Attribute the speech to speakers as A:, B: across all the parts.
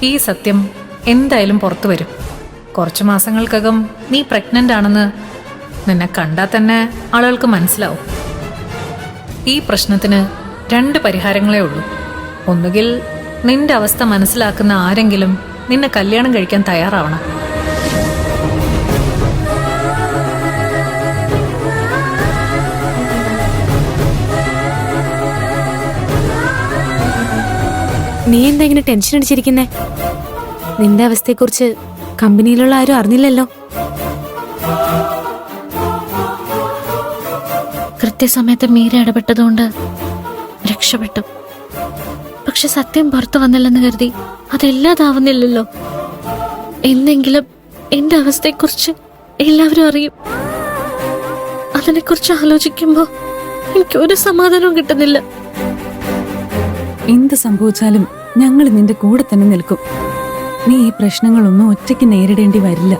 A: ഈ സത്യം എന്തായാലും പുറത്തു വരും. കുറച്ചു മാസങ്ങൾക്കകം നീ പ്രഗ്നന്റ് ആണെന്ന് നിന്നെ കണ്ടാൽ തന്നെ ആളുകൾക്ക് മനസ്സിലാവും. ഈ പ്രശ്നത്തിന് 2 പരിഹാരങ്ങളേ ഉള്ളൂ. ഒന്നുകിൽ നിന്റെ അവസ്ഥ മനസ്സിലാക്കുന്ന ആരെങ്കിലും നിന്നെ കല്യാണം കഴിക്കാൻ തയ്യാറാവണം.
B: നീ എന്താ ഇങ്ങനെ ടെൻഷൻ അടിച്ചിരിക്കുന്നേ? നിന്റെ അവസ്ഥയെക്കുറിച്ച് കമ്പനിയിലുള്ള ആരും അറിഞ്ഞില്ലല്ലോ. കൃത്യസമയത്ത് മീര ഇടപെട്ടതുകൊണ്ട് രക്ഷപ്പെട്ടു. പക്ഷെ സത്യം പുറത്തു വന്നില്ലെന്ന് കരുതി അതെല്ലാതാവുന്നില്ലല്ലോ. എന്തെങ്കിലും എന്റെ അവസ്ഥയെക്കുറിച്ച് എല്ലാവരും അറിയും. അതിനെക്കുറിച്ച് ആലോചിക്കുമ്പോ എനിക്കൊരു സമാധാനവും കിട്ടുന്നില്ല.
C: എന്ത് സംഭവിച്ചാലും ഞങ്ങൾ നിന്റെ കൂടെ തന്നെ നിൽക്കും. നീ ഈ പ്രശ്നങ്ങളൊന്നും ഒറ്റയ്ക്ക് നേരിടേണ്ടി വരില്ല.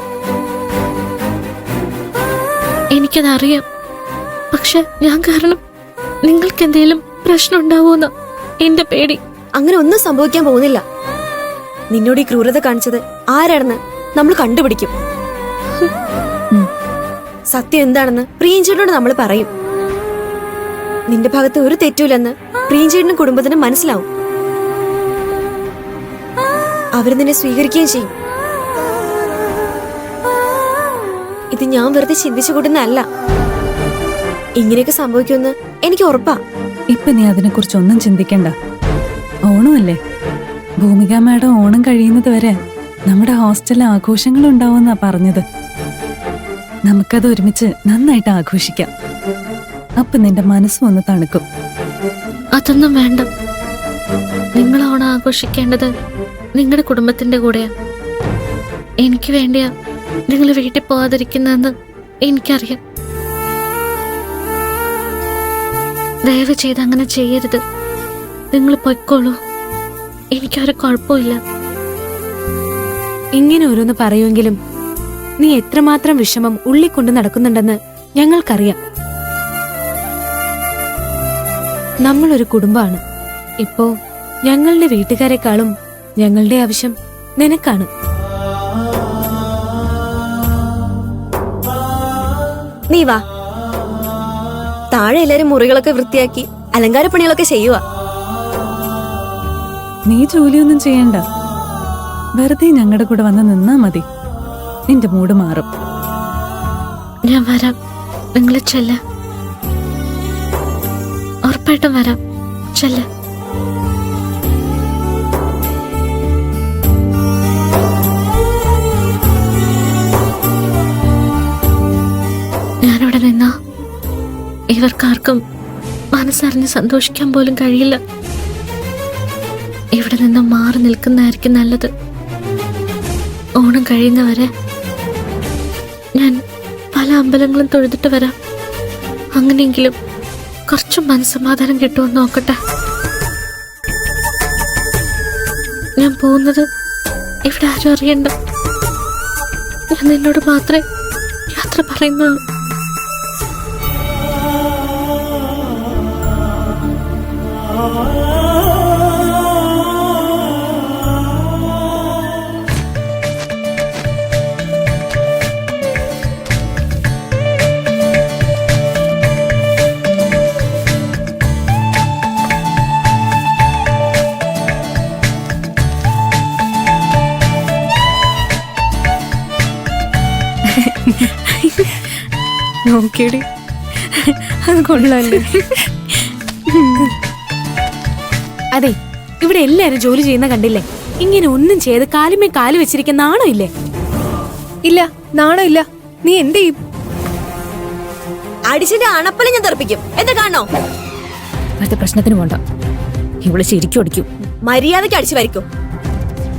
B: എനിക്കതറിയാം. പക്ഷെ ഞാൻ കാരണം നിങ്ങൾക്ക് എന്തെങ്കിലും പ്രശ്നം ഉണ്ടാവുമെന്ന് എന്റെ പേടി.
D: അങ്ങനെ ഒന്നും സംഭവിക്കാൻ പോകുന്നില്ല. നിന്നോട് ഈ ക്രൂരത കാണിച്ചത് ആരാണെന്ന് നമ്മൾ കണ്ടുപിടിക്കും. സത്യം എന്താണെന്ന് പ്രിയഞ്ചേട്ടനോട് നമ്മൾ പറയും. നിന്റെ ഭാഗത്ത് ഒരു തെറ്റുമില്ലെന്ന് പ്രിയഞ്ചേട്ടനും കുടുംബത്തിനും മനസ്സിലാവും. അവര് നിന്നെ സ്വീകരിക്കുകയും ചെയ്യും. ഇത് ഞാൻ വെറുതെ ചിന്തിച്ചു കൂട്ടുന്നതല്ല. ഇങ്ങനെയൊക്കെ സംഭവിക്കുമെന്ന് എനിക്ക് ഉറപ്പാ.
C: ഇപ്പൊ നീ അതിനെക്കുറിച്ചൊന്നും ചിന്തിക്കണ്ട. ഓണമല്ലേ? ഭൂമിക മാഡം ഓണം കഴിയുന്നത് വരെ നമ്മുടെ ഹോസ്റ്റലിൽ ആഘോഷങ്ങൾ ഉണ്ടാവുമെന്നാ പറഞ്ഞത്. നമുക്കത് ഒരുമിച്ച് നന്നായിട്ട് ആഘോഷിക്കാം. അപ്പൊ നിന്റെ മനസ്സും ഒന്ന് തണുക്കും.
B: അതൊന്നും വേണ്ട. നിങ്ങൾ ഓണം ആഘോഷിക്കേണ്ടത് നിങ്ങളുടെ കുടുംബത്തിന്റെ കൂടെയാ. എനിക്ക് വേണ്ടിയാ നിങ്ങൾ വീട്ടിൽ പോകാതിരിക്കുന്നതെന്ന് എനിക്കറിയാം. ദയവ് ചെയ്ത് അങ്ങനെ ചെയ്യരുത്. നിങ്ങൾ പൊയ്ക്കോളൂ. എനിക്കൊരു കുഴപ്പമില്ല. ഇങ്ങനെ ഓരോന്ന് പറയുമെങ്കിലും നീ എത്രമാത്രം വിഷമം ഉള്ളിക്കൊണ്ട് നടക്കുന്നുണ്ടെന്ന് ഞങ്ങൾക്കറിയാം. നമ്മളൊരു കുടുംബമാണ്. ഇപ്പോ ഞങ്ങളുടെ വീട്ടുകാരെക്കാളും ഞങ്ങളുടെ ആവശ്യം നിനക്കാണ്.
D: നീ വാ. താഴെ എല്ലാരും മുറികളൊക്കെ വൃത്തിയാക്കി അലങ്കാര പണികളൊക്കെ ചെയ്യുക.
C: നീ ജോലിയൊന്നും ചെയ്യണ്ട. വെറുതെ ഞങ്ങളുടെ കൂടെ വന്ന് നിന്നാ മതി. നിന്റെ മൂഡ് മാറും.
B: ഞാൻ വരാം. നിങ്ങൾ ചെല്ല. ഉറപ്പായിട്ടും വരാം. ചെല്ല. ഞാനിവിടെ നിന്നാ ഇവർക്കാർക്കും മനസ്സറിഞ്ഞ് സന്തോഷിക്കാൻ പോലും കഴിയില്ല. ഇവിടെ നിന്ന് മാറി നിൽക്കുന്നതായിരിക്കും നല്ലത്. ഓണം കഴിയുന്നവരെ ഞാൻ പല അമ്പലങ്ങളും തൊഴുതിട്ട് വരാം. അങ്ങനെയെങ്കിലും കുറച്ച് മനസ്സമാധാനം കിട്ടുമെന്ന് നോക്കട്ടെ. ഞാൻ പോകുന്നത് ഇവിടെ ആരും അറിയണ്ട. ഞാൻ നിന്നോട് മാത്രമേ യാത്ര പറയുന്നുള്ളൂ. നോക്കിയടി, അത് കൊള്ളാല്ലേ? അതെ, ഇവിടെ എല്ലാരും ജോലി ചെയ്യുന്ന കണ്ടില്ലേ? ഇങ്ങനെ ഒന്നും ചെയ്ത് കാലുമേ കാല് വെച്ചിരിക്കുന്ന നാണോ ഇല്ലേ?
E: ഇല്ല, നാണോ ഇല്ല. നീ എന്ത് ചെയ്യും?
D: അടിച്ചിന്റെ അണപ്പല ഞാൻ തെറിപ്പിക്കും. എന്താ കാണോ?
E: അടുത്ത പ്രശ്നത്തിന് പോണ്ട. ഇവള് ശരിക്കും അടിക്കും.
D: മര്യാദയ്ക്ക് അടിച്ചു വരിക്കും.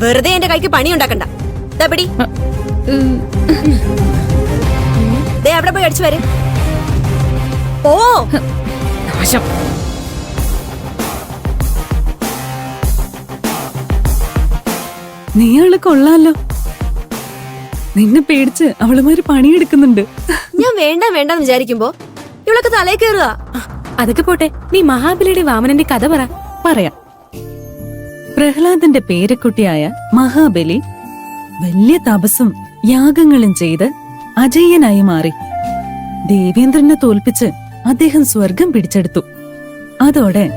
D: വെറുതെ എന്റെ കൈക്ക് പണി ഉണ്ടാക്കണ്ട. പിടി. അവിടെ പോയി അടിച്ചു വരെ. ഓ
E: നാശം.
C: നീയാള് കൊള്ളാലോ. നിന്നെ പേടിച്ച് അവളുമാര് പണിയെടുക്കുന്നുണ്ട്.
D: ഞാൻ വേണ്ട വേണ്ടെന്ന് വിചാരിക്കുമ്പോ ഇവളൊക്കെ തലേ കയറുക.
B: അതൊക്കെ പോട്ടെ, നീ മഹാബലിയുടെ വാമനന്റെ കഥ പറ.
C: പറയാം. പ്രഹ്ലാദന്റെ പേരക്കുട്ടിയായ മഹാബലി വലിയ തപസ്സും യാഗങ്ങളും ചെയ്ത് അജയ്യനായി മാറി. ദേവേന്ദ്രനെ തോൽപ്പിച്ച് അദ്ദേഹം സ്വർഗം പിടിച്ചെടുത്തു. അതോടെ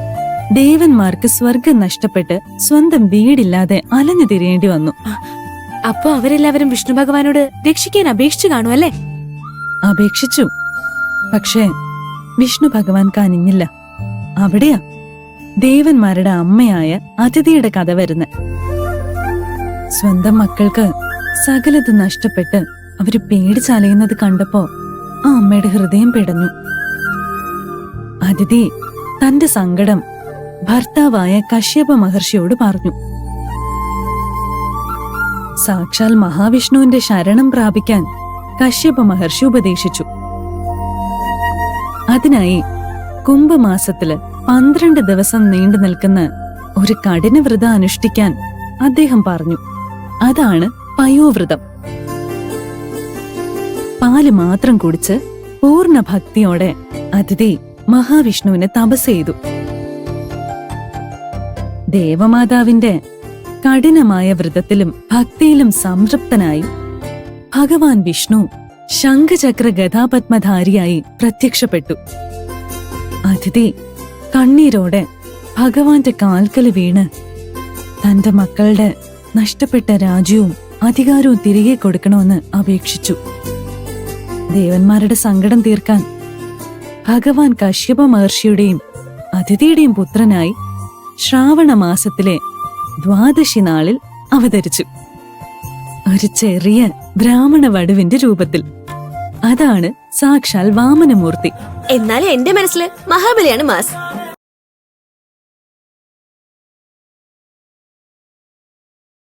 C: ദേവന്മാർക്ക് സ്വർഗം നഷ്ടപ്പെട്ട് സ്വന്തം വീടില്ലാതെ അലഞ്ഞു തിരിയേണ്ടി വന്നു.
B: അപ്പൊ അവരെല്ലാവരും വിഷ്ണു ഭഗവാനോട് രക്ഷിക്കാൻ അപേക്ഷിച്ചു കാണും അല്ലേ?
C: അപേക്ഷിച്ചു. പക്ഷേ വിഷ്ണു ഭഗവാൻ കനിഞ്ഞില്ല. അവിടെയാ ദേവന്മാരുടെ അമ്മയായ അതിഥിയുടെ കഥ വരുന്നത്. സ്വന്തം മക്കൾക്ക് സകലത് നഷ്ടപ്പെട്ട് അവര് പേടിച്ചലയുന്നത് കണ്ടപ്പോ ആ അമ്മയുടെ ഹൃദയം പിടഞ്ഞു. അതിഥി തന്റെ സങ്കടം ഭർത്താവായ കശ്യപ മഹർഷിയോട് പറഞ്ഞു. സാക്ഷാൽ മഹാവിഷ്ണുവിന്റെ ശരണം പ്രാപിക്കാൻ കശ്യപ മഹർഷി ഉപദേശിച്ചു. അതിനായി കുംഭമാസത്തില് 12 ദിവസം നീണ്ടു നിൽക്കുന്ന ഒരു കഠിന വ്രതം അനുഷ്ഠിക്കാൻ അദ്ദേഹം പറഞ്ഞു. അതാണ് പയോവ്രതം. പാല് മാത്രം കുടിച്ച് പൂർണ്ണ ഭക്തിയോടെ അതിഥി മഹാവിഷ്ണുവിനെ തപസ് ചെയ്തു. ദേവമാതാവിന്റെ കഠിനമായ വ്രതത്തിലും ഭക്തിയിലും സംതൃപ്തനായി ഭഗവാൻ വിഷ്ണു ശംഖചക്ര ഗദാപത്മധാരിയായി പ്രത്യക്ഷപ്പെട്ടു. അതിഥി കണ്ണീരോടെ ഭഗവാന്റെ കാൽക്കല് വീണ് തന്റെ മക്കളുടെ നഷ്ടപ്പെട്ട രാജ്യവും അധികാരവും തിരികെ കൊടുക്കണമെന്ന് അപേക്ഷിച്ചു. ദേവന്മാരുടെ സങ്കടം തീർക്കാൻ ഭഗവാൻ കശ്യപ മഹർഷിയുടെയും അതിഥിയുടെയും പുത്രനായി ശ്രാവണ മാസത്തിലെ ദ്വാദശി നാളിൽ അവതരിച്ചു. ഒരു ചെറിയ ബ്രാഹ്മണ വടുവിന്റെ രൂപത്തിൽ. അതാണ് സാക്ഷാൽ വാമനമൂർത്തി.
D: എന്നാലും എന്റെ മനസ്സില് മഹാബലിയാണ് മാസ്.